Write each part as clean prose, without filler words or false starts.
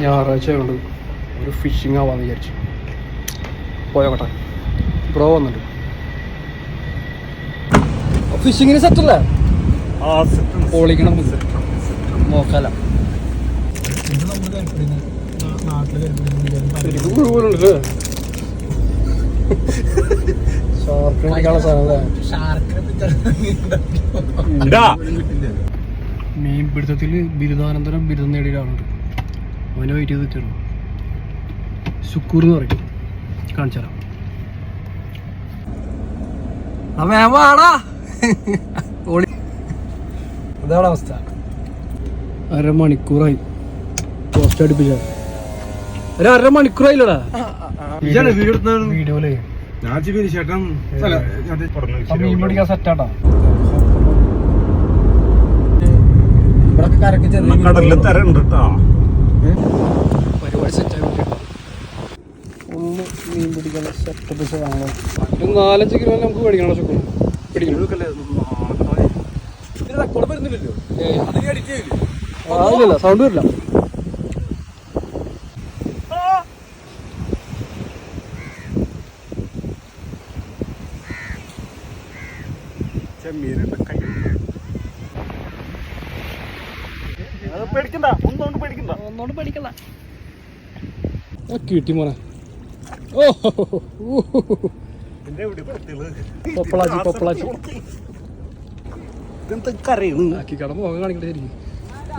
ഞായറാഴ്ച കൊണ്ട് ഒരു ഫിഷിങ് ആവാന്ന് വിചാരിച്ചു പോയോട്ടെ. ബ്രോ വന്നിട്ട് ഫിഷിങ്ങിന് സെറ്റല്ലേ? പൊളിക്കണം നോക്കാല. മീൻപിടുത്തത്തില് ബിരുദാനന്തരം ബിരുദം നേടിയ ഒരാളുണ്ട്. അവനെ വെയിറ്റ് ചെയ്ത് നിൽക്കണം. ശുക്കൂർ എന്ന് പറയും. കാണിച്ചു തരാം. അതാണ് അവസ്ഥ. അരമണിക്കൂറായി പോസ്റ്റ് അടുപ്പിച്ച. ഒരു അരമണിക്കൂറായില്ലടാ വീഡിയോയില്. മീൻ പിടിക്കാൻ സെറ്റാട്ടാ. പരിപാടി സെറ്റായി ഒന്ന് മീൻ പിടിക്കാനുള്ള സെറ്റപ്പ് സാധനം. 4-5 കിലോ നമുക്ക് മേടിക്കണം. ചുക്കും പിടിക്കണം. സൗണ്ട് വരില്ല. ഒന്നോണ്ട് പേടിക്കണ്ട. കിട്ടി മോനെ.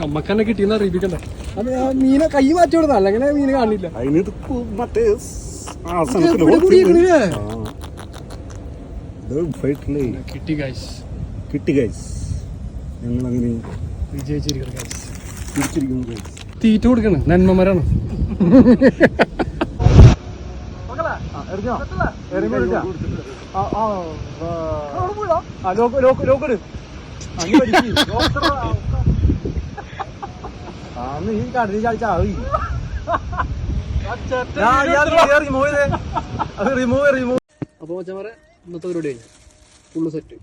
നമ്മക്ക് തന്നെ കിട്ടിയെന്ന് അറിയിപ്പിക്കണ്ടേ. അത് മീനെ കൈ മാറ്റി വിടുന്ന അല്ലെങ്കിൽ മീന് കാണില്ല. കിട്ടി ഗൈസ്. ഞങ്ങളങ്ങനെ വിജയിച്ചിരിക്കുന്നു. തീറ്റ കൊടുക്കണേ നന്മമാരാണ്. അപ്പൊ മച്ചന്മാരെ ഇന്നത്തെ പരിപാടി ഫുള്ള് സെറ്റ്.